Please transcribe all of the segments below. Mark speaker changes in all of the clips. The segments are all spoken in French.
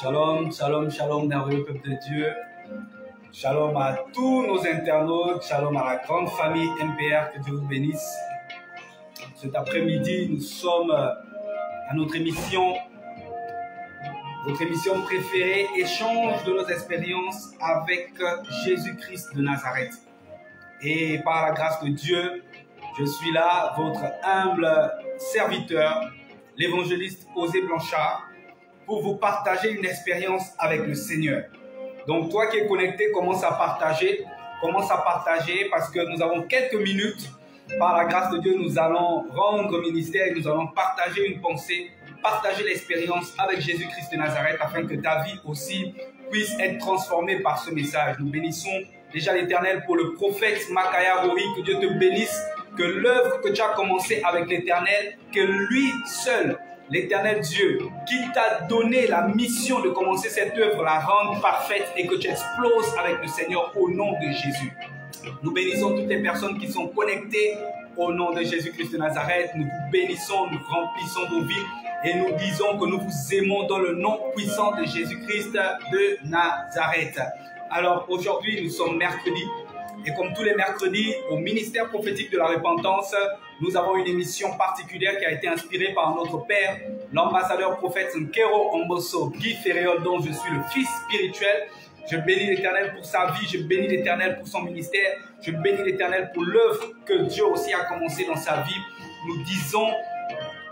Speaker 1: Shalom, shalom, shalom, merveilleux peuple de Dieu. Shalom à tous nos internautes, shalom à la grande famille MPR, que Dieu vous bénisse. Cet après-midi, nous sommes à notre émission préférée, échange de nos expériences avec Jésus-Christ de Nazareth. Et par la grâce de Dieu, je suis là, votre humble serviteur, l'évangéliste Osée Blanchard, pour vous partager une expérience avec le Seigneur. Donc toi qui es connecté, commence à partager parce que nous avons quelques minutes. Par la grâce de Dieu, nous allons rendre ministère et nous allons partager une pensée, partager l'expérience avec Jésus-Christ de Nazareth afin que ta vie aussi puisse être transformée par ce message. Nous bénissons déjà l'Éternel pour le prophète Makaya Rori, que Dieu te bénisse, que l'œuvre que tu as commencée avec l'Éternel, que lui seul, l'Éternel Dieu, qui t'a donné la mission de commencer cette œuvre, la rende parfaite et que tu exploses avec le Seigneur au nom de Jésus. Nous bénissons toutes les personnes qui sont connectées au nom de Jésus-Christ de Nazareth. Nous vous bénissons, nous remplissons vos vies et nous disons que nous vous aimons dans le nom puissant de Jésus-Christ de Nazareth. Alors aujourd'hui, nous sommes mercredi. Et comme tous les mercredis, au ministère prophétique de la repentance, nous avons une émission particulière qui a été inspirée par notre Père, l'ambassadeur prophète Nkero Omboso Guy Ferréol, dont je suis le fils spirituel. Je bénis l'Éternel pour sa vie, je bénis l'Éternel pour son ministère, je bénis l'Éternel pour l'œuvre que Dieu aussi a commencé dans sa vie.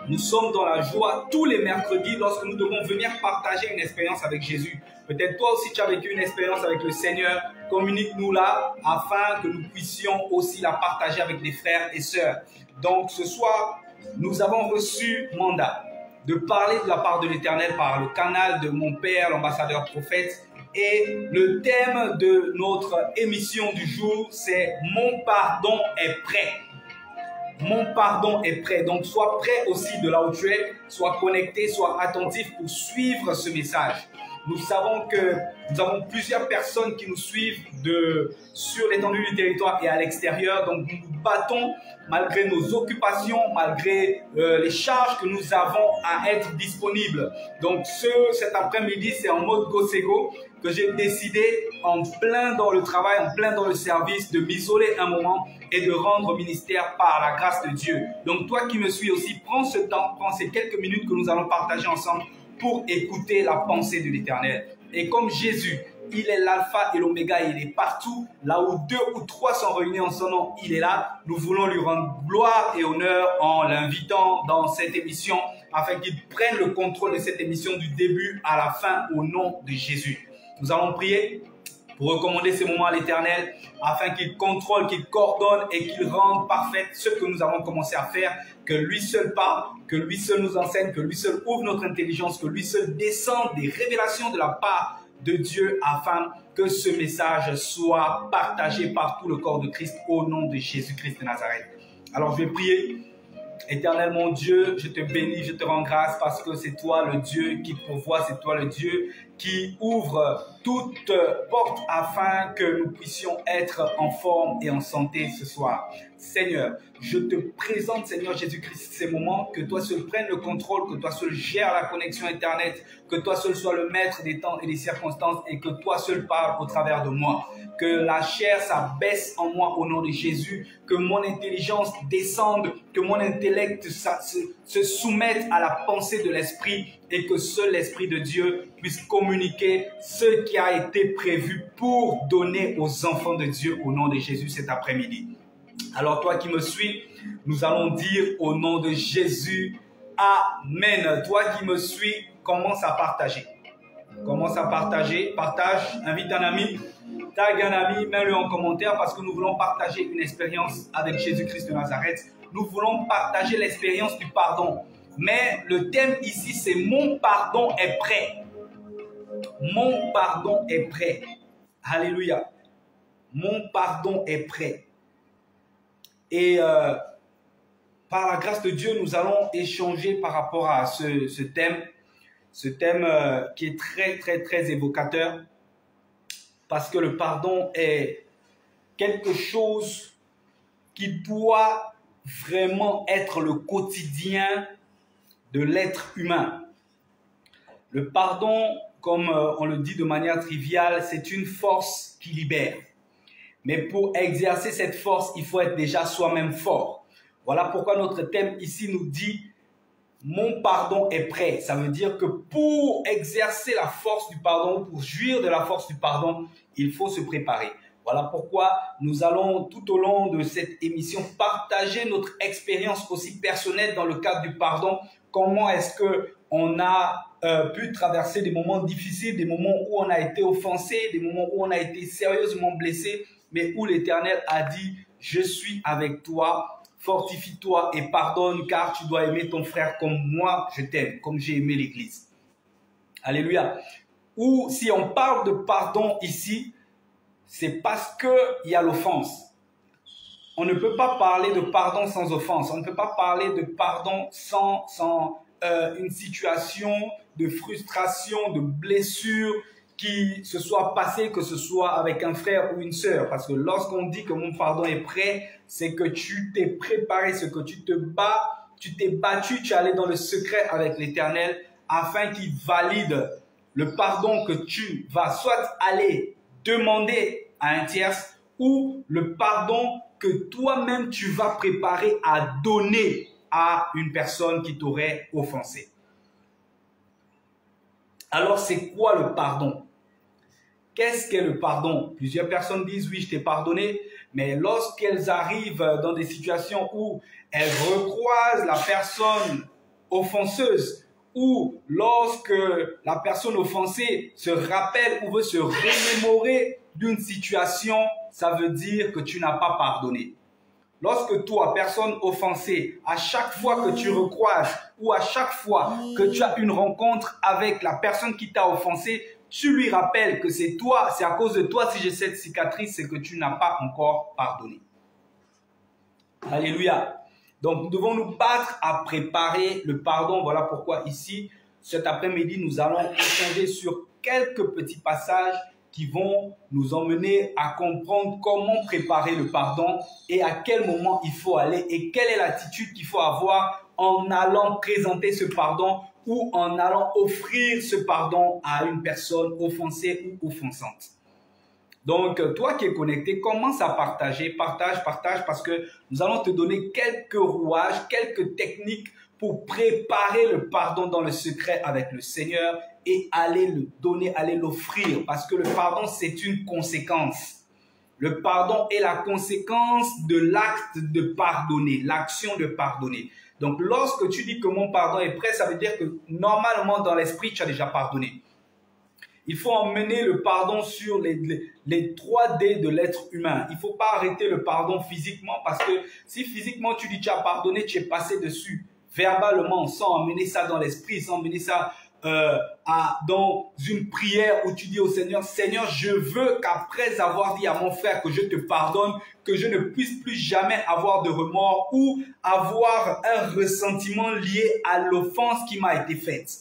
Speaker 1: Nous sommes dans la joie tous les mercredis lorsque nous devons venir partager une expérience avec Jésus. Peut-être toi aussi tu as vécu une expérience avec le Seigneur, communique-nous là afin que nous puissions aussi la partager avec des frères et sœurs. Donc ce soir, nous avons reçu mandat de parler de la part de l'Éternel par le canal de mon père, l'ambassadeur prophète. Et le thème de notre émission du jour, c'est « Mon pardon est prêt ». Mon pardon est prêt. Donc, sois prêt aussi de là où tu es. Sois connecté, sois attentif pour suivre ce message. Nous savons que nous avons plusieurs personnes qui nous suivent sur l'étendue du territoire et à l'extérieur. Donc, nous nous battons malgré nos occupations, malgré les charges que nous avons à être disponibles. Donc, cet après-midi, c'est en mode go-sego que j'ai décidé, en plein dans le travail, en plein dans le service, de m'isoler un moment et de rendre ministère par la grâce de Dieu. Donc toi qui me suis aussi, prends ce temps, prends ces quelques minutes que nous allons partager ensemble pour écouter la pensée de l'Éternel. Et comme Jésus, il est l'alpha et l'oméga, il est partout, là où 2 ou 3 sont réunis en son nom, il est là. Nous voulons lui rendre gloire et honneur en l'invitant dans cette émission afin qu'il prenne le contrôle de cette émission du début à la fin au nom de Jésus. Nous allons prier pour recommander ces moments à l'Éternel afin qu'il contrôle, qu'il coordonne et qu'il rende parfait ce que nous avons commencé à faire, que lui seul parle, que lui seul nous enseigne, que lui seul ouvre notre intelligence, que lui seul descende des révélations de la part de Dieu afin que ce message soit partagé par tout le corps de Christ au nom de Jésus-Christ de Nazareth. Alors je vais prier. Éternel mon Dieu, je te bénis, je te rends grâce parce que c'est toi le Dieu qui pourvoit, c'est toi le Dieu qui ouvre toute porte afin que nous puissions être en forme et en santé ce soir. Seigneur, je te présente, Seigneur Jésus-Christ, ces moments, que toi seul prenne le contrôle, que toi seul gère la connexion Internet, que toi seul sois le maître des temps et des circonstances et que toi seul parles au travers de moi. Que la chair s'abaisse en moi au nom de Jésus, que mon intelligence descende, que mon intellect se soumette à la pensée de l'Esprit et que seul l'Esprit de Dieu puisse communiquer ce qui a été prévu pour donner aux enfants de Dieu au nom de Jésus cet après-midi. Alors toi qui me suis, nous allons dire au nom de Jésus, Amen. Toi qui me suis, commence à partager. Commence à partager, partage, invite un ami, tag un ami, mets-le en commentaire parce que nous voulons partager une expérience avec Jésus-Christ de Nazareth. Nous voulons partager l'expérience du pardon. Mais le thème ici, c'est mon pardon est prêt. Mon pardon est prêt. Alléluia. Mon pardon est prêt. Et par la grâce de Dieu, nous allons échanger par rapport à ce thème qui est très évocateur, parce que le pardon est quelque chose qui doit vraiment être le quotidien de l'être humain. Le pardon, comme on le dit de manière triviale, c'est une force qui libère. Mais pour exercer cette force, il faut être déjà soi-même fort. Voilà pourquoi notre thème ici nous dit « Mon pardon est prêt ». Ça veut dire que pour exercer la force du pardon, pour jouir de la force du pardon, il faut se préparer. Voilà pourquoi nous allons tout au long de cette émission partager notre expérience aussi personnelle dans le cadre du pardon. Comment est-ce qu'on a pu traverser des moments difficiles, des moments où on a été offensé, des moments où on a été sérieusement blessé, mais où l'Éternel a dit « Je suis avec toi, fortifie-toi et pardonne car tu dois aimer ton frère comme moi je t'aime, comme j'ai aimé l'Église. » Alléluia. Ou si on parle de pardon ici, c'est parce qu'il y a l'offense. On ne peut pas parler de pardon sans offense. On ne peut pas parler de pardon sans une situation de frustration, de blessure qui se soit passée, que ce soit avec un frère ou une sœur. Parce que lorsqu'on dit que mon pardon est prêt, c'est que tu t'es préparé, c'est que tu t'es battu, tu es allé dans le secret avec l'Éternel afin qu'il valide le pardon que tu vas soit aller demander à un tierce ou le pardon que toi-même tu vas préparer à donner à une personne qui t'aurait offensé. Alors, c'est quoi le pardon? Qu'est-ce qu'est le pardon? Plusieurs personnes disent, oui, je t'ai pardonné, mais lorsqu'elles arrivent dans des situations où elles recroisent la personne offenseuse, ou lorsque la personne offensée se rappelle ou veut se remémorer d'une situation, ça veut dire que tu n'as pas pardonné. Lorsque toi, personne offensée, à chaque fois que tu recroises ou à chaque fois que tu as une rencontre avec la personne qui t'a offensé, tu lui rappelles que c'est toi, c'est à cause de toi si j'ai cette cicatrice, c'est que tu n'as pas encore pardonné. Alléluia. Donc, nous devons nous battre à préparer le pardon. Voilà pourquoi ici, cet après-midi, nous allons échanger sur quelques petits passages qui vont nous emmener à comprendre comment préparer le pardon et à quel moment il faut aller et quelle est l'attitude qu'il faut avoir en allant présenter ce pardon ou en allant offrir ce pardon à une personne offensée ou offensante. Donc, toi qui es connecté, commence à partager, partage, parce que nous allons te donner quelques rouages, quelques techniques pour préparer le pardon dans le secret avec le Seigneur et aller le donner, aller l'offrir. Parce que le pardon, c'est une conséquence. Le pardon est la conséquence de l'acte de pardonner, l'action de pardonner. Donc, lorsque tu dis que mon pardon est prêt, ça veut dire que normalement, dans l'esprit, tu as déjà pardonné. Il faut emmener le pardon sur les 3D de l'être humain. Il ne faut pas arrêter le pardon physiquement parce que si physiquement tu dis tu as pardonné, tu es passé dessus verbalement sans emmener ça dans l'esprit, sans emmener ça dans une prière où tu dis au Seigneur, Seigneur, je veux qu'après avoir dit à mon frère que je te pardonne, que je ne puisse plus jamais avoir de remords ou avoir un ressentiment lié à l'offense qui m'a été faite.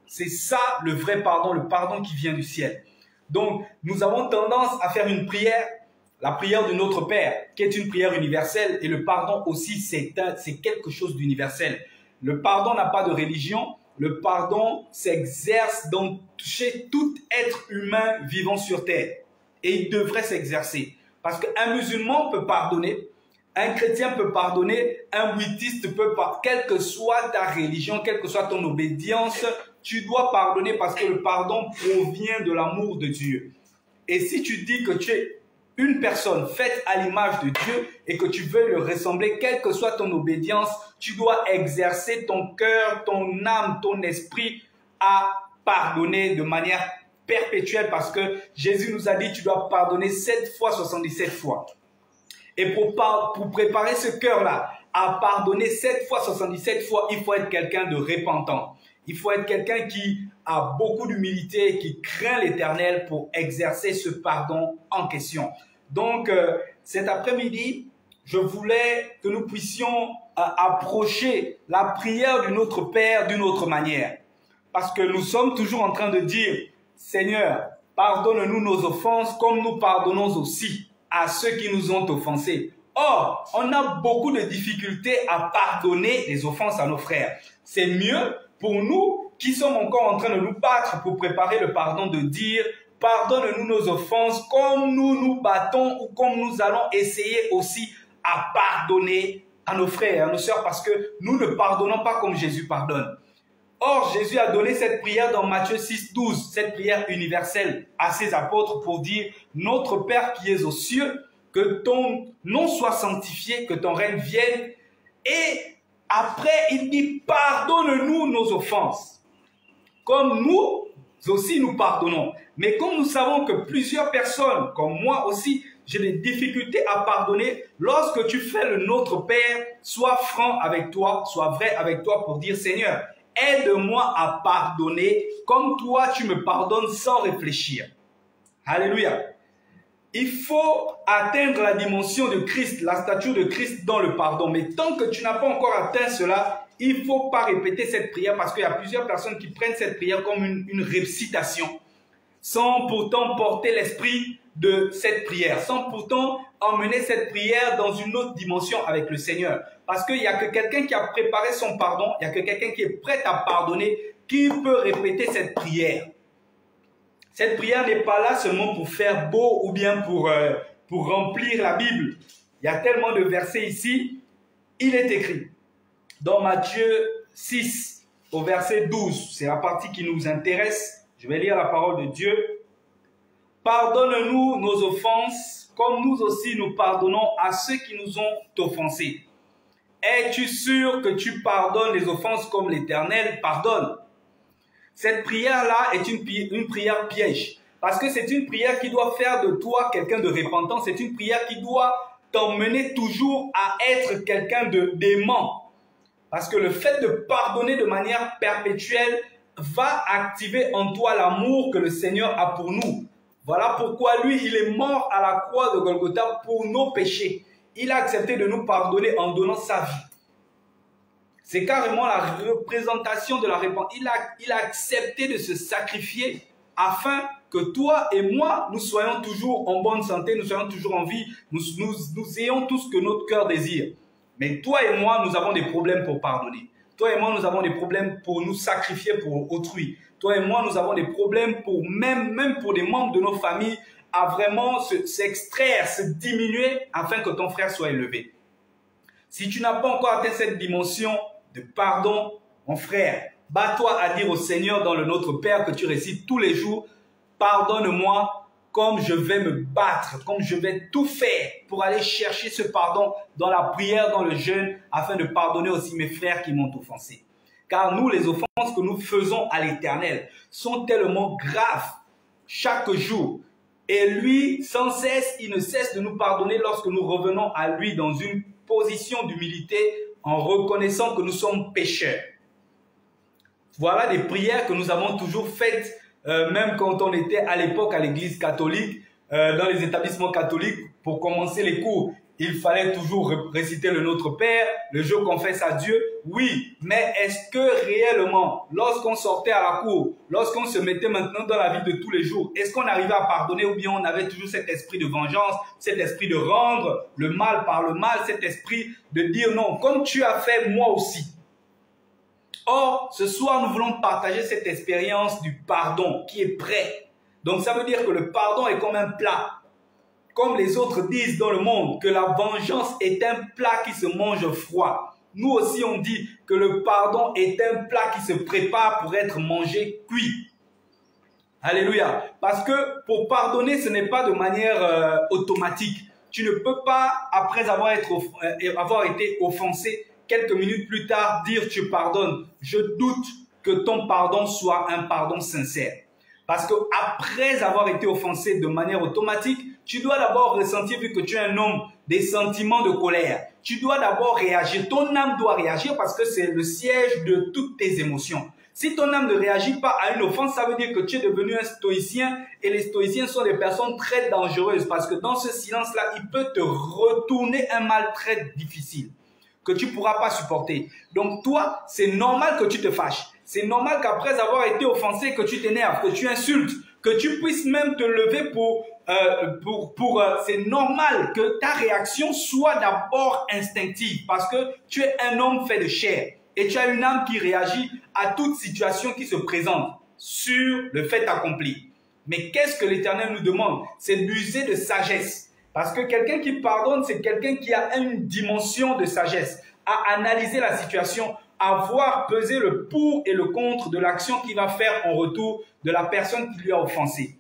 Speaker 1: C'est ça le vrai pardon, le pardon qui vient du ciel. Donc, nous avons tendance à faire une prière, la prière de notre Père, qui est une prière universelle. Et le pardon aussi, c'est quelque chose d'universel. Le pardon n'a pas de religion. Le pardon s'exerce chez tout être humain vivant sur terre. Et il devrait s'exercer. Parce qu'un musulman peut pardonner, Un chrétien peut pardonner, un bouddhiste peut pardonner. Quelle que soit ta religion, quelle que soit ton obédience, tu dois pardonner parce que le pardon provient de l'amour de Dieu. Et si tu dis que tu es une personne faite à l'image de Dieu et que tu veux le ressembler, quelle que soit ton obédience, tu dois exercer ton cœur, ton âme, ton esprit à pardonner de manière perpétuelle parce que Jésus nous a dit tu dois pardonner 7 fois, 77 fois. Et pour préparer ce cœur-là à pardonner 7 fois, 77 fois, il faut être quelqu'un de repentant. Il faut être quelqu'un qui a beaucoup d'humilité, qui craint l'Éternel pour exercer ce pardon en question. Donc, cet après-midi, je voulais que nous puissions approcher la prière de notre Père d'une autre manière. Parce que nous sommes toujours en train de dire, Seigneur, pardonne-nous nos offenses comme nous pardonnons aussi à ceux qui nous ont offensés. Or, on a beaucoup de difficultés à pardonner les offenses à nos frères. C'est mieux pour nous qui sommes encore en train de nous battre pour préparer le pardon de dire « Pardonne-nous nos offenses comme nous nous battons ou comme nous allons essayer aussi à pardonner à nos frères et à nos sœurs parce que nous ne pardonnons pas comme Jésus pardonne. » Or, Jésus a donné cette prière dans Matthieu 6, 12, cette prière universelle à ses apôtres pour dire « Notre Père qui es aux cieux, que ton nom soit sanctifié, que ton règne vienne. » Et après, il dit « Pardonne-nous nos offenses, comme nous aussi nous pardonnons. » Mais comme nous savons que plusieurs personnes, comme moi aussi, j'ai des difficultés à pardonner, lorsque tu fais le Notre Père, sois franc avec toi, sois vrai avec toi pour dire « Seigneur, aide-moi à pardonner comme toi tu me pardonnes sans réfléchir. » Alléluia. Il faut atteindre la dimension de Christ, la stature de Christ dans le pardon. Mais tant que tu n'as pas encore atteint cela, il ne faut pas répéter cette prière parce qu'il y a plusieurs personnes qui prennent cette prière comme une récitation, sans pourtant porter l'esprit de cette prière, sans pourtant emmener cette prière dans une autre dimension avec le Seigneur. Parce qu'il n'y a que quelqu'un qui a préparé son pardon, il n'y a que quelqu'un qui est prêt à pardonner, qui peut répéter cette prière. Cette prière n'est pas là seulement pour faire beau ou bien pour remplir la Bible. Il y a tellement de versets ici. Il est écrit dans Matthieu 6 au verset 12, c'est la partie qui nous intéresse. Je vais lire la parole de Dieu. « Pardonne-nous nos offenses, comme nous aussi nous pardonnons à ceux qui nous ont offensés. Es-tu sûr que tu pardonnes les offenses comme l'Éternel pardonne ?» Cette prière-là est une prière piège. Parce que c'est une prière qui doit faire de toi quelqu'un de repentant. C'est une prière qui doit t'emmener toujours à être quelqu'un d'aimant. Parce que le fait de pardonner de manière perpétuelle va activer en toi l'amour que le Seigneur a pour nous. Voilà pourquoi lui, il est mort à la croix de Golgotha pour nos péchés. Il a accepté de nous pardonner en donnant sa vie. C'est carrément la représentation de la repentance. Il a accepté de se sacrifier afin que toi et moi, nous soyons toujours en bonne santé, nous soyons toujours en vie, nous ayons tout ce que notre cœur désire. Mais toi et moi, nous avons des problèmes pour pardonner. Toi et moi, nous avons des problèmes pour nous sacrifier pour autrui. Toi et moi, nous avons des problèmes pour même pour des membres de nos familles à vraiment s'extraire, se diminuer afin que ton frère soit élevé. Si tu n'as pas encore atteint cette dimension de pardon, mon frère, bats-toi à dire au Seigneur dans le Notre Père que tu récites tous les jours, pardonne-moi comme je vais me battre, comme je vais tout faire pour aller chercher ce pardon dans la prière, dans le jeûne, afin de pardonner aussi mes frères qui m'ont offensé. Car nous, les offenses que nous faisons à l'Éternel sont tellement graves chaque jour. Et lui, sans cesse, il ne cesse de nous pardonner lorsque nous revenons à lui dans une position d'humilité en reconnaissant que nous sommes pécheurs. Voilà des prières que nous avons toujours faites, même quand on était à l'époque à l'église catholique, dans les établissements catholiques, pour commencer les cours. Il fallait toujours réciter le Notre Père, le jour qu'on confesse à Dieu. Oui, mais est-ce que réellement, lorsqu'on sortait à la cour, lorsqu'on se mettait maintenant dans la vie de tous les jours, est-ce qu'on arrivait à pardonner ou bien on avait toujours cet esprit de vengeance, cet esprit de rendre le mal par le mal, cet esprit de dire non, comme tu as fait moi aussi. Or, ce soir, nous voulons partager cette expérience du pardon qui est prêt. Donc, ça veut dire que le pardon est comme un plat. comme les autres disent dans le monde, que la vengeance est un plat qui se mange froid. Nous aussi, on dit que le pardon est un plat qui se prépare pour être mangé cuit. Alléluia. Parce que pour pardonner, ce n'est pas de manière automatique. Tu ne peux pas, après avoir été offensé, quelques minutes plus tard, dire tu pardonnes. Je doute que ton pardon soit un pardon sincère. Parce que après avoir été offensé de manière automatique, tu dois d'abord ressentir, vu que tu es un homme, des sentiments de colère. Tu dois d'abord réagir. Ton âme doit réagir parce que c'est le siège de toutes tes émotions. Si ton âme ne réagit pas à une offense, ça veut dire que tu es devenu un stoïcien, et les stoïciens sont des personnes très dangereuses parce que dans ce silence-là, il peut te retourner un mal très difficile que tu ne pourras pas supporter. Donc toi, c'est normal que tu te fâches. C'est normal qu'après avoir été offensé, que tu t'énerves, que tu insultes, que tu puisses même te lever c'est normal que ta réaction soit d'abord instinctive parce que tu es un homme fait de chair et tu as une âme qui réagit à toute situation qui se présente sur le fait accompli. Mais qu'est-ce que l'Éternel nous demande? C'est d'user de sagesse. Parce que quelqu'un qui pardonne, c'est quelqu'un qui a une dimension de sagesse, à analyser la situation, à voir peser le pour et le contre de l'action qu'il va faire en retour de la personne qui lui a offensé.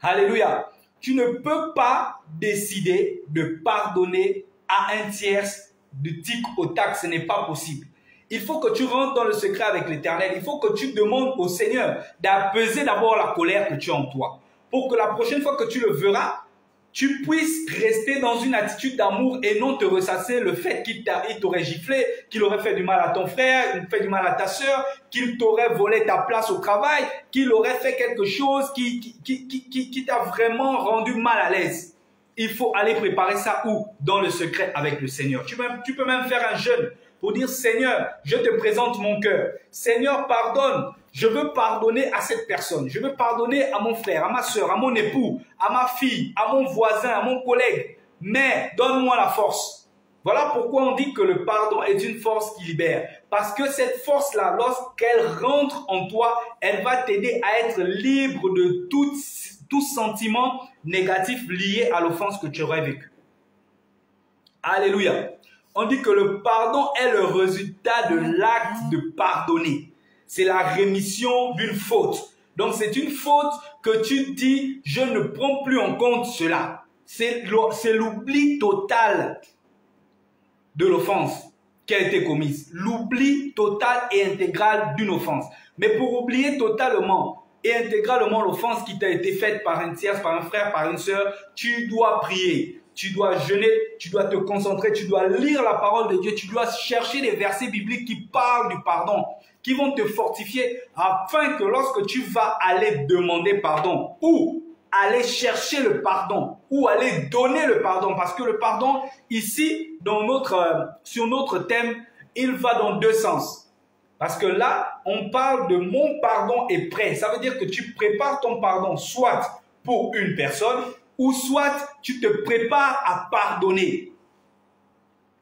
Speaker 1: Alléluia. Tu ne peux pas décider de pardonner à un tierce de tic au tac, ce n'est pas possible. Il faut que tu rentres dans le secret avec l'Éternel. Il faut que tu demandes au Seigneur d'apaiser d'abord la colère que tu as en toi. Pour que la prochaine fois que tu le verras, tu puisses rester dans une attitude d'amour et non te ressasser le fait qu'il t'aurait giflé, qu'il aurait fait du mal à ton frère, qu'il fait du mal à ta soeur, qu'il t'aurait volé ta place au travail, qu'il aurait fait quelque chose qui t'a vraiment rendu mal à l'aise. Il faut aller préparer ça où? Dans le secret avec le Seigneur. Tu peux même faire un jeûne pour dire, Seigneur, je te présente mon cœur. Seigneur, pardonne. Je veux pardonner à cette personne. Je veux pardonner à mon frère, à ma soeur, à mon époux, à ma fille, à mon voisin, à mon collègue. Mais donne-moi la force. Voilà pourquoi on dit que le pardon est une force qui libère. Parce que cette force-là, lorsqu'elle rentre en toi, elle va t'aider à être libre de tout sentiment négatif lié à l'offense que tu aurais vécue. Alléluia. On dit que le pardon est le résultat de l'acte de pardonner. C'est la rémission d'une faute. Donc c'est une faute que tu dis, je ne prends plus en compte cela. C'est l'oubli total de l'offense qui a été commise. L'oubli total et intégral d'une offense. Mais pour oublier totalement et intégralement l'offense qui t'a été faite par un tierce, par un frère, par une sœur, tu dois prier. Tu dois jeûner, tu dois te concentrer, tu dois lire la parole de Dieu, tu dois chercher des versets bibliques qui parlent du pardon, qui vont te fortifier afin que lorsque tu vas aller demander pardon ou aller chercher le pardon ou aller donner le pardon, parce que le pardon ici, sur notre thème, il va dans deux sens. Parce que là, on parle de mon pardon est prêt. Ça veut dire que tu prépares ton pardon soit pour une personne, ou soit tu te prépares à pardonner.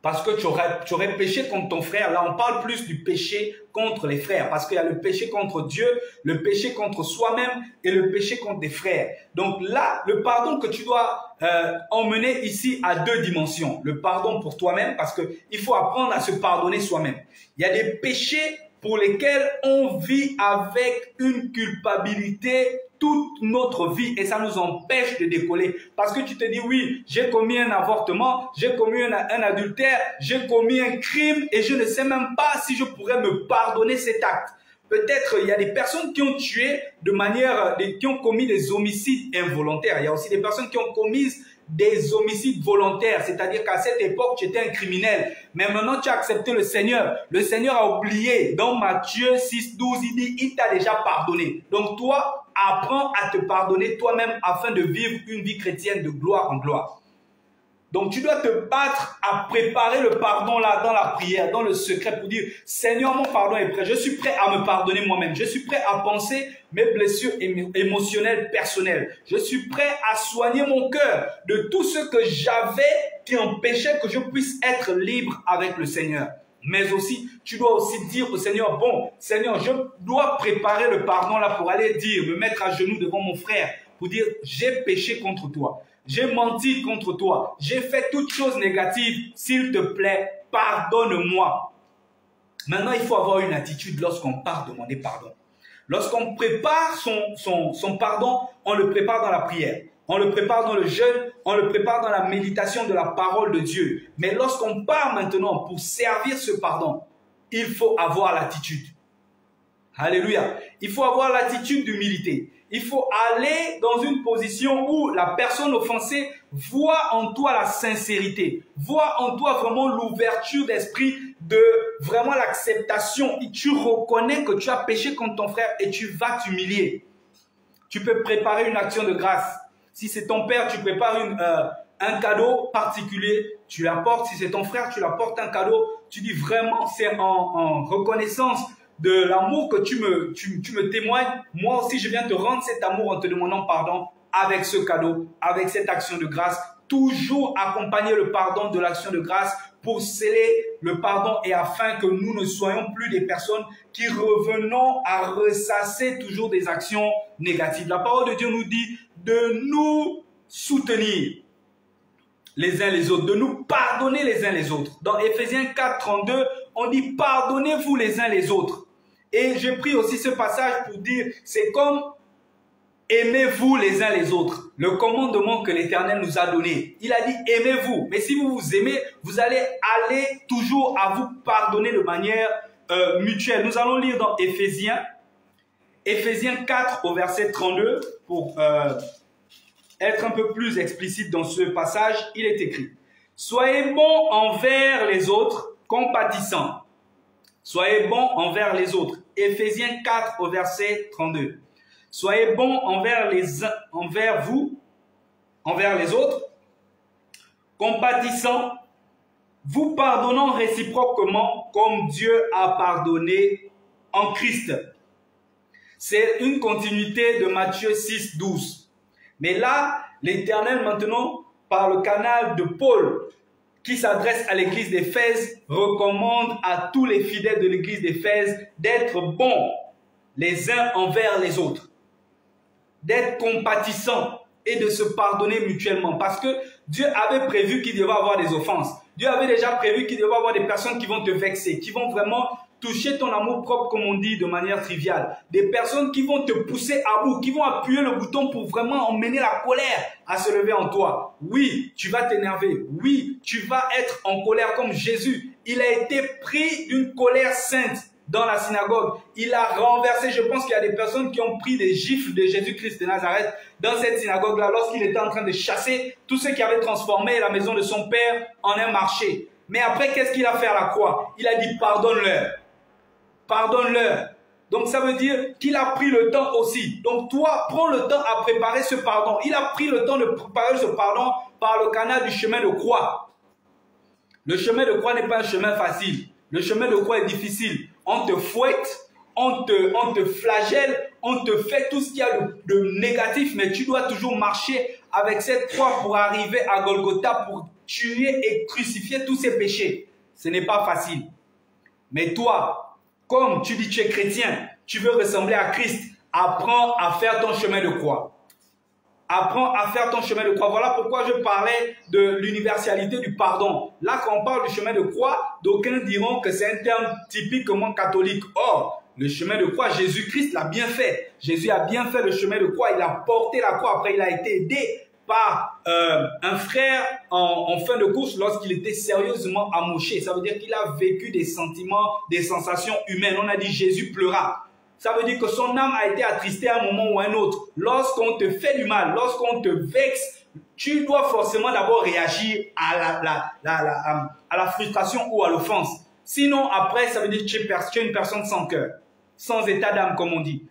Speaker 1: Parce que tu aurais péché contre ton frère. Là, on parle plus du péché contre les frères. Parce qu'il y a le péché contre Dieu, le péché contre soi-même et le péché contre des frères. Donc là, le pardon que tu dois emmener ici à deux dimensions. Le pardon pour toi-même, parce qu'il faut apprendre à se pardonner soi-même. Il y a des péchés pour lesquels on vit avec une culpabilité toute notre vie et ça nous empêche de décoller. Parce que tu te dis, oui, j'ai commis un avortement, j'ai commis un adultère, j'ai commis un crime et je ne sais même pas si je pourrais me pardonner cet acte. Peut-être il y a des personnes qui ont tué qui ont commis des homicides involontaires. Il y a aussi des personnes qui ont commis des homicides volontaires, c'est-à-dire qu'à cette époque, tu étais un criminel. Mais maintenant, tu as accepté le Seigneur. Le Seigneur a oublié. Dans Matthieu 6:12, il dit, il t'a déjà pardonné. Donc toi, apprends à te pardonner toi-même afin de vivre une vie chrétienne de gloire en gloire. Donc tu dois te battre à préparer le pardon là dans la prière, dans le secret pour dire, Seigneur, mon pardon est prêt. Je suis prêt à me pardonner moi-même. Je suis prêt à penser mes blessures émotionnelles personnelles. Je suis prêt à soigner mon cœur de tout ce que j'avais qui empêchait que je puisse être libre avec le Seigneur. Mais aussi, tu dois aussi dire au Seigneur, bon, Seigneur, je dois préparer le pardon là pour aller dire, me mettre à genoux devant mon frère pour dire j'ai péché contre toi, j'ai menti contre toi, j'ai fait toutes choses négatives, s'il te plaît, pardonne-moi. Maintenant, il faut avoir une attitude lorsqu'on part demander pardon. Lorsqu'on prépare son pardon, on le prépare dans la prière, on le prépare dans le jeûne, on le prépare dans la méditation de la parole de Dieu. Mais lorsqu'on part maintenant pour servir ce pardon, il faut avoir l'attitude. Alléluia. Il faut avoir l'attitude d'humilité. Il faut aller dans une position où la personne offensée voit en toi la sincérité, voit en toi vraiment l'ouverture d'esprit, de vraiment l'acceptation. Et tu reconnais que tu as péché contre ton frère et tu vas t'humilier. Tu peux préparer une action de grâce. Si c'est ton père, tu prépares un cadeau particulier, tu l'apportes. Si c'est ton frère, tu l'apportes un cadeau. Tu dis vraiment, c'est en reconnaissance de l'amour que tu me témoignes. Moi aussi, je viens te rendre cet amour en te demandant pardon avec ce cadeau, avec cette action de grâce. Toujours accompagner le pardon de l'action de grâce pour sceller le pardon et afin que nous ne soyons plus des personnes qui revenons à ressasser toujours des actions négatives. La parole de Dieu nous dit de nous soutenir les uns les autres, de nous pardonner les uns les autres. Dans Éphésiens 4, 32, on dit pardonnez-vous les uns les autres. Et j'ai pris aussi ce passage pour dire, c'est comme aimez-vous les uns les autres. Le commandement que l'Éternel nous a donné. Il a dit aimez-vous. Mais si vous vous aimez, vous allez aller toujours à vous pardonner de manière mutuelle. Nous allons lire dans Éphésiens 4 au verset 32 pour être un peu plus explicite dans ce passage. Il est écrit: soyez bons envers les autres, compatissants. Soyez bons envers les autres. Éphésiens 4 au verset 32. Soyez bons envers les autres, compatissants, vous pardonnant réciproquement comme Dieu a pardonné en Christ. C'est une continuité de Matthieu 6, 12. Mais là, l'Éternel maintenant, par le canal de Paul, qui s'adresse à l'église d'Éphèse, recommande à tous les fidèles de l'église d'Éphèse d'être bons les uns envers les autres, d'être compatissants et de se pardonner mutuellement. Parce que Dieu avait prévu qu'il devait avoir des offenses. Dieu avait déjà prévu qu'il devait avoir des personnes qui vont te vexer, qui vont vraiment toucher ton amour propre, comme on dit, de manière triviale. Des personnes qui vont te pousser à bout, qui vont appuyer le bouton pour vraiment emmener la colère à se lever en toi. Oui, tu vas t'énerver. Oui, tu vas être en colère comme Jésus. Il a été pris d'une colère sainte dans la synagogue. Il a renversé, je pense qu'il y a des personnes qui ont pris des gifles de Jésus-Christ de Nazareth dans cette synagogue-là, lorsqu'il était en train de chasser tous ceux qui avaient transformé la maison de son père en un marché. Mais après, qu'est-ce qu'il a fait à la croix? Il a dit pardonne-leur. Pardonne-leur. Donc ça veut dire qu'il a pris le temps aussi. Donc toi, prends le temps à préparer ce pardon. Il a pris le temps de préparer ce pardon par le canal du chemin de croix. Le chemin de croix n'est pas un chemin facile. Le chemin de croix est difficile. On te fouette, on te flagelle, on te fait tout ce qu'il y a de négatif, mais tu dois toujours marcher avec cette croix pour arriver à Golgotha, pour tuer et crucifier tous ces péchés. Ce n'est pas facile. Mais toi, comme tu dis tu es chrétien, tu veux ressembler à Christ, apprends à faire ton chemin de croix. Apprends à faire ton chemin de croix. Voilà pourquoi je parlais de l'universalité du pardon. Là, quand on parle du chemin de croix, d'aucuns diront que c'est un terme typiquement catholique. Or, le chemin de croix, Jésus-Christ l'a bien fait. Jésus a bien fait le chemin de croix. Il a porté la croix. Après, il a été aidé par un frère en fin de course lorsqu'il était sérieusement amoché. Ça veut dire qu'il a vécu des sentiments, des sensations humaines. On a dit Jésus pleura. Ça veut dire que son âme a été attristée à un moment ou à un autre. Lorsqu'on te fait du mal, lorsqu'on te vexe, tu dois forcément d'abord réagir à la frustration ou à l'offense. Sinon, après, ça veut dire que tu es une personne sans cœur, sans état d'âme, comme on dit.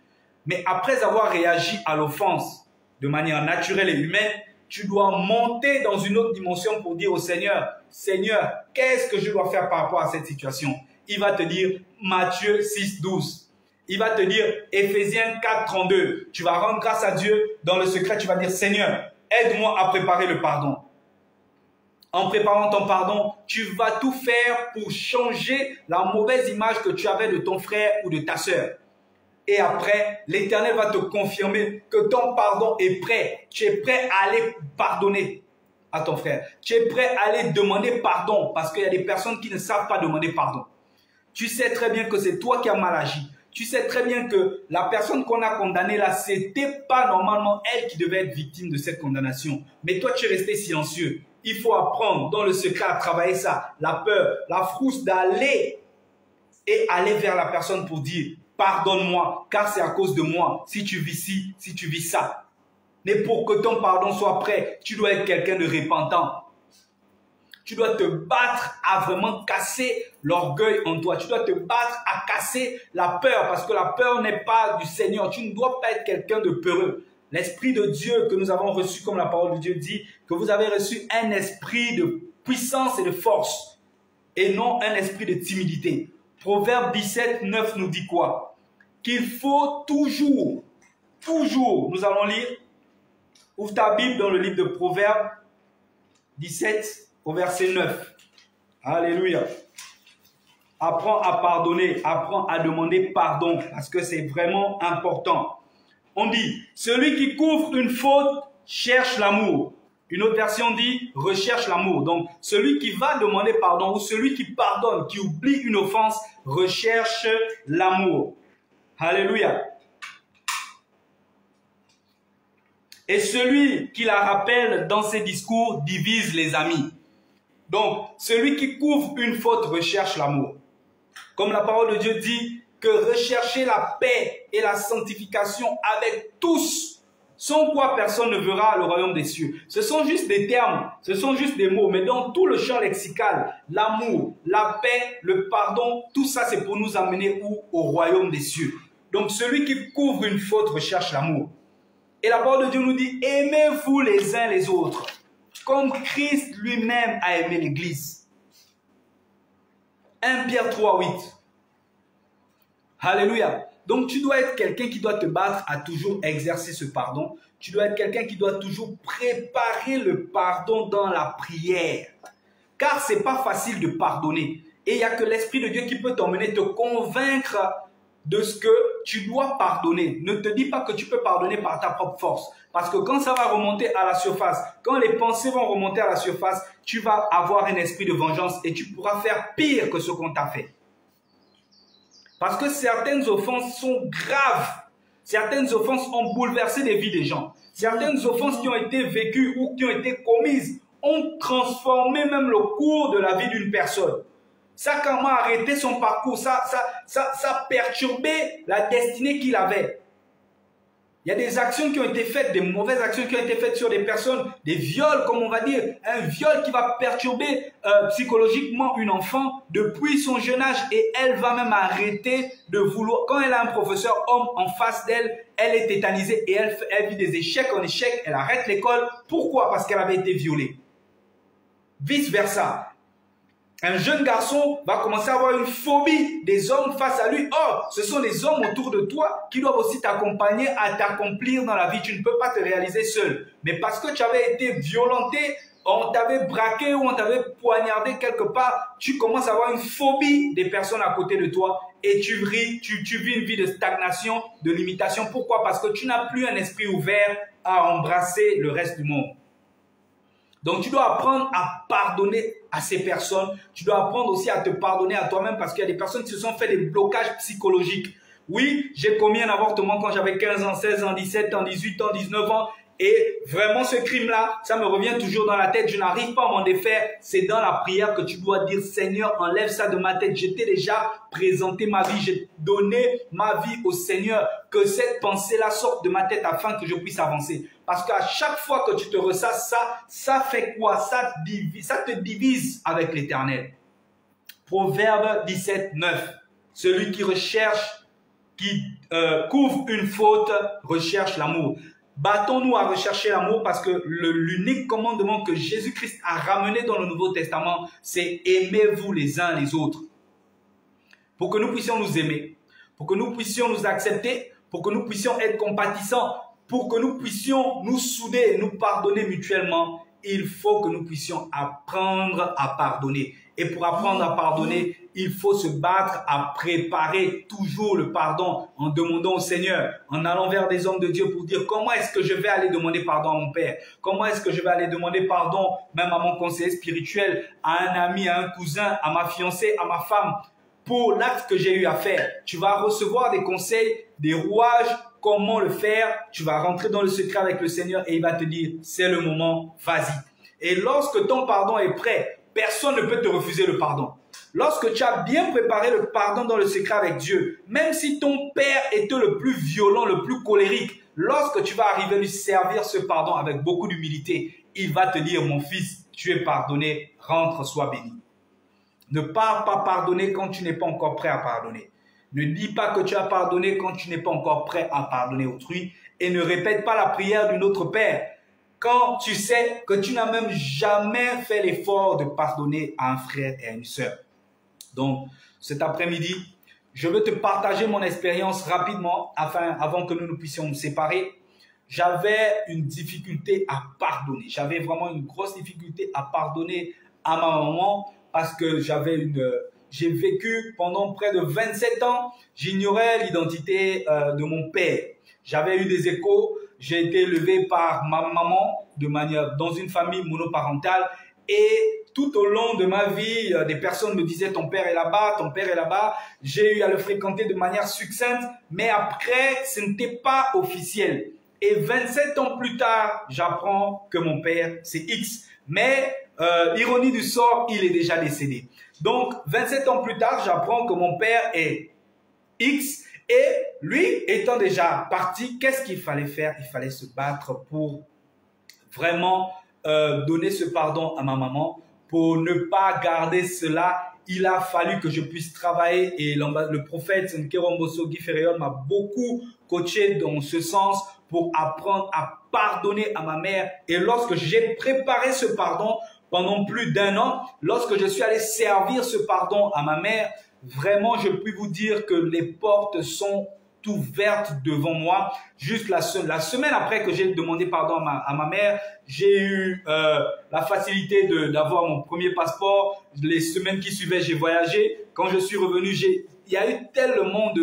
Speaker 1: Mais après avoir réagi à l'offense de manière naturelle et humaine, tu dois monter dans une autre dimension pour dire au Seigneur, Seigneur, qu'est-ce que je dois faire par rapport à cette situation? Il va te dire Matthieu 6, 12. Il va te dire Éphésiens 4, 32. Tu vas rendre grâce à Dieu. Dans le secret, tu vas dire Seigneur, aide-moi à préparer le pardon. En préparant ton pardon, tu vas tout faire pour changer la mauvaise image que tu avais de ton frère ou de ta sœur. et après, l'Éternel va te confirmer que ton pardon est prêt. Tu es prêt à aller pardonner à ton frère. Tu es prêt à aller demander pardon parce qu'il y a des personnes qui ne savent pas demander pardon. Tu sais très bien que c'est toi qui as mal agi. Tu sais très bien que la personne qu'on a condamnée là, c'était pas normalement elle qui devait être victime de cette condamnation. Mais toi, tu es resté silencieux. Il faut apprendre dans le secret à travailler ça. La peur, la frousse d'aller et aller vers la personne pour dire « Pardonne-moi, car c'est à cause de moi. Si tu vis ci, si tu vis ça. » Mais pour que ton pardon soit prêt, tu dois être quelqu'un de repentant. Tu dois te battre à vraiment casser l'orgueil en toi. Tu dois te battre à casser la peur parce que la peur n'est pas du Seigneur. Tu ne dois pas être quelqu'un de peureux. L'Esprit de Dieu que nous avons reçu, comme la parole de Dieu dit, que vous avez reçu un esprit de puissance et de force et non un esprit de timidité. Proverbe 17, 9 nous dit quoi? Qu'il faut toujours, nous allons lire, ouvre ta Bible dans le livre de Proverbe 17, au verset 9. Alléluia. Apprends à pardonner, apprends à demander pardon, parce que c'est vraiment important. On dit, celui qui couvre une faute cherche l'amour. Une autre version dit, recherche l'amour. Donc, celui qui va demander pardon ou celui qui pardonne, qui oublie une offense, recherche l'amour. Alléluia. Et celui qui la rappelle dans ses discours divise les amis. Donc, celui qui couvre une faute recherche l'amour. Comme la parole de Dieu dit que rechercher la paix et la sanctification avec tous, sans quoi personne ne verra le royaume des cieux. Ce sont juste des termes, ce sont juste des mots, mais dans tout le champ lexical, l'amour, la paix, le pardon, tout ça c'est pour nous amener où? Au royaume des cieux. Donc celui qui couvre une faute recherche l'amour. Et la parole de Dieu nous dit, aimez-vous les uns les autres, comme Christ lui-même a aimé l'Église. 1 Pierre 3, 8. Alléluia. Donc tu dois être quelqu'un qui doit te battre à toujours exercer ce pardon. Tu dois être quelqu'un qui doit toujours préparer le pardon dans la prière. Car ce n'est pas facile de pardonner. Et il n'y a que l'Esprit de Dieu qui peut t'emmener, te convaincre de ce que tu dois pardonner. Ne te dis pas que tu peux pardonner par ta propre force. Parce que quand ça va remonter à la surface, quand les pensées vont remonter à la surface, tu vas avoir un esprit de vengeance et tu pourras faire pire que ce qu'on t'a fait. Parce que certaines offenses sont graves. Certaines offenses ont bouleversé les vies des gens. Certaines offenses qui ont été vécues ou qui ont été commises ont transformé même le cours de la vie d'une personne. Ça a carrément arrêté son parcours. Ça a perturbé la destinée qu'il avait. Il y a des actions qui ont été faites, des mauvaises actions qui ont été faites sur des personnes, des viols, comme on va dire. Un viol qui va perturber psychologiquement une enfant depuis son jeune âge. Et elle va même arrêter de vouloir... Quand elle a un professeur homme en face d'elle, elle est tétanisée et elle vit des échecs en échecs. Elle arrête l'école. Pourquoi? Parce qu'elle avait été violée. Vice versa. Un jeune garçon va commencer à avoir une phobie des hommes face à lui. Or, ce sont les hommes autour de toi qui doivent aussi t'accompagner à t'accomplir dans la vie. Tu ne peux pas te réaliser seul. Mais parce que tu avais été violenté, on t'avait braqué ou on t'avait poignardé quelque part, tu commences à avoir une phobie des personnes à côté de toi et tu vis une vie de stagnation, de limitation. Pourquoi? Parce que tu n'as plus un esprit ouvert à embrasser le reste du monde. Donc, tu dois apprendre à pardonner à ces personnes. Tu dois apprendre aussi à te pardonner à toi-même parce qu'il y a des personnes qui se sont fait des blocages psychologiques. Oui, j'ai commis un avortement quand j'avais 15 ans, 16 ans, 17 ans, 18 ans, 19 ans. Et vraiment, ce crime-là, ça me revient toujours dans la tête. Je n'arrive pas à m'en défaire. C'est dans la prière que tu dois dire, Seigneur, enlève ça de ma tête. Je t'ai déjà présenté ma vie. J'ai donné ma vie au Seigneur. Que cette pensée-là sorte de ma tête afin que je puisse avancer. Parce qu'à chaque fois que tu te ressasses ça fait quoi? Ça te divise avec l'Éternel. Proverbe 17, 9. Celui qui couvre une faute, recherche l'amour. Battons-nous à rechercher l'amour parce que l'unique commandement que Jésus-Christ a ramené dans le Nouveau Testament, c'est aimez-vous les uns les autres. Pour que nous puissions nous aimer, pour que nous puissions nous accepter, pour que nous puissions être compatissants, pour que nous puissions nous souder et nous pardonner mutuellement, il faut que nous puissions apprendre à pardonner. Et pour apprendre à pardonner, il faut se battre à préparer toujours le pardon en demandant au Seigneur, en allant vers des hommes de Dieu pour dire comment est-ce que je vais aller demander pardon à mon père, comment est-ce que je vais aller demander pardon même à mon conseiller spirituel, à un ami, à un cousin, à ma fiancée, à ma femme, pour l'acte que j'ai eu à faire. Tu vas recevoir des conseils, des rouages, comment le faire. Tu vas rentrer dans le secret avec le Seigneur et il va te dire, c'est le moment, vas-y. Et lorsque ton pardon est prêt, personne ne peut te refuser le pardon. Lorsque tu as bien préparé le pardon dans le secret avec Dieu, même si ton père était le plus violent, le plus colérique, lorsque tu vas arriver à lui servir ce pardon avec beaucoup d'humilité, il va te dire, mon fils, tu es pardonné, rentre, sois béni. Ne pars pas pardonner quand tu n'es pas encore prêt à pardonner. Ne dis pas que tu as pardonné quand tu n'es pas encore prêt à pardonner autrui. Et ne répète pas la prière d'une autre père quand tu sais que tu n'as même jamais fait l'effort de pardonner à un frère et à une sœur. Donc, cet après-midi, je veux te partager mon expérience rapidement avant que nous puissions nous séparer. J'avais une difficulté à pardonner. J'avais vraiment une grosse difficulté à pardonner à ma maman parce que j'ai vécu pendant près de 27 ans, j'ignorais l'identité de mon père. J'avais eu des échos, j'ai été élevé par ma maman dans une famille monoparentale et tout au long de ma vie, des personnes me disaient ton père est là-bas, ton père est là-bas. J'ai eu à le fréquenter de manière succincte, mais après, ce n'était pas officiel. Et 27 ans plus tard, j'apprends que mon père, c'est X. Mais, ironie du sort, il est déjà décédé. Donc, 27 ans plus tard, j'apprends que mon père est X. Et lui, étant déjà parti, qu'est-ce qu'il fallait faire? Il fallait se battre pour vraiment donner ce pardon à ma maman. Pour ne pas garder cela, il a fallu que je puisse travailler. Et le prophète Nkeromboso Guy Ferreyon m'a beaucoup coaché dans ce sens pour apprendre à pardonner à ma mère. Et lorsque j'ai préparé ce pardon pendant plus d'1 an, lorsque je suis allé servir ce pardon à ma mère, vraiment, je puis vous dire que les portes sont ouvertes devant moi. Juste la semaine après que j'ai demandé pardon à ma mère, j'ai eu la facilité d'avoir mon premier passeport. Les semaines qui suivaient, j'ai voyagé. Quand je suis revenu, il y a eu tellement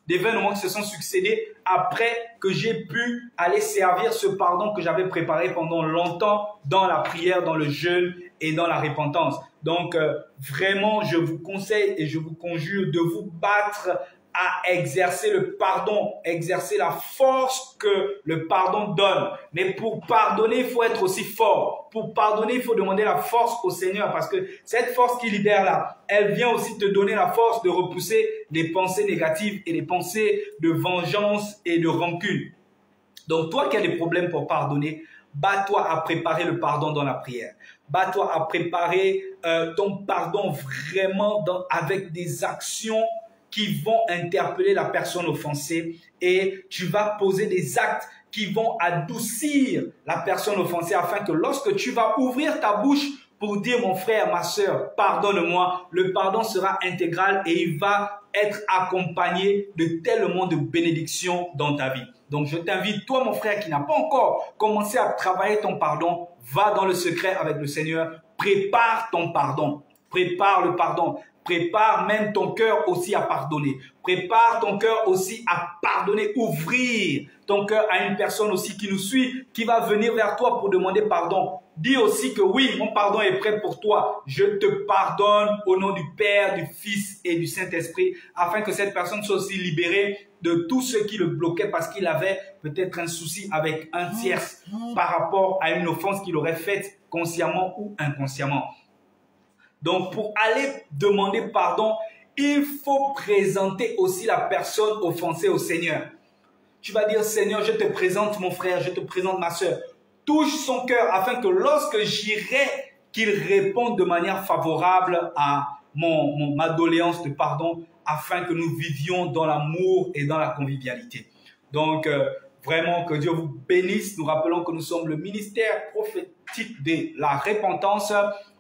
Speaker 1: d'événements qui se sont succédés après que j'ai pu aller servir ce pardon que j'avais préparé pendant longtemps dans la prière, dans le jeûne et dans la repentance. Donc, vraiment, je vous conseille et je vous conjure de vous battre à exercer le pardon, exercer la force que le pardon donne. Mais pour pardonner, il faut être aussi fort. Pour pardonner, il faut demander la force au Seigneur parce que cette force qui libère là, elle vient aussi te donner la force de repousser les pensées négatives et les pensées de vengeance et de rancune. Donc toi qui as des problèmes pour pardonner, bats-toi à préparer le pardon dans la prière. Bats-toi à préparer ton pardon vraiment avec des actions qui vont interpeller la personne offensée et tu vas poser des actes qui vont adoucir la personne offensée afin que lorsque tu vas ouvrir ta bouche pour dire mon frère, ma soeur, pardonne-moi, le pardon sera intégral et il va être accompagné de tellement de bénédictions dans ta vie. Donc je t'invite, toi mon frère qui n'a pas encore commencé à travailler ton pardon, va dans le secret avec le Seigneur, prépare ton pardon, prépare le pardon. Prépare même ton cœur aussi à pardonner. Prépare ton cœur aussi à pardonner, ouvrir ton cœur à une personne aussi qui nous suit, qui va venir vers toi pour demander pardon. Dis aussi que oui, mon pardon est prêt pour toi. Je te pardonne au nom du Père, du Fils et du Saint-Esprit, afin que cette personne soit aussi libérée de tout ce qui le bloquait parce qu'il avait peut-être un souci avec un tierce par rapport à une offense qu'il aurait faite consciemment ou inconsciemment. Donc, pour aller demander pardon, il faut présenter aussi la personne offensée au Seigneur. Tu vas dire, Seigneur, je te présente mon frère, je te présente ma soeur. Touche son cœur afin que lorsque j'irai, qu'il réponde de manière favorable à ma doléance de pardon, afin que nous vivions dans l'amour et dans la convivialité. Donc, vraiment, que Dieu vous bénisse. Nous rappelons que nous sommes le ministère prophétique de la repentance.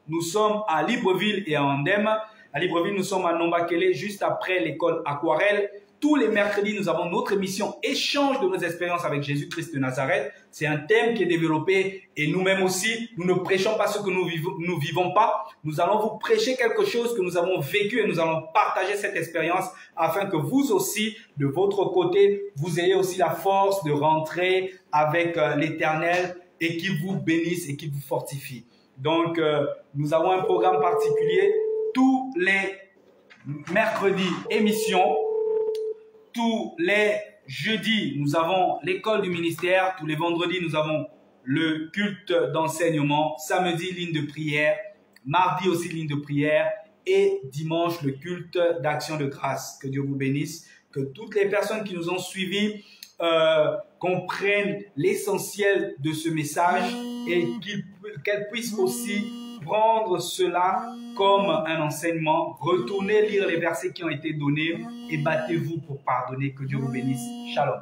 Speaker 1: Nous sommes à Libreville et à Andem. À Libreville, nous sommes à Nombakele, juste après l'école Aquarelle. Tous les mercredis, nous avons notre émission Échange de nos expériences avec Jésus-Christ de Nazareth. C'est un thème qui est développé et nous-mêmes aussi, nous ne prêchons pas ce que nous vivons pas. Nous allons vous prêcher quelque chose que nous avons vécu et nous allons partager cette expérience afin que vous aussi, de votre côté, vous ayez aussi la force de rentrer avec l'Éternel et qu'il vous bénisse et qu'il vous fortifie. Donc, nous avons un programme particulier. Tous les mercredis, émission. Tous les jeudis, nous avons l'école du ministère. Tous les vendredis, nous avons le culte d'enseignement. Samedi, ligne de prière. Mardi aussi, ligne de prière. Et dimanche, le culte d'action de grâce. Que Dieu vous bénisse. Que toutes les personnes qui nous ont suivis comprennent l'essentiel de ce message et qu'elles puissent aussi prendre cela comme un enseignement. Retournez lire les versets qui ont été donnés et battez-vous pour pardonner. Que Dieu vous bénisse. Shalom.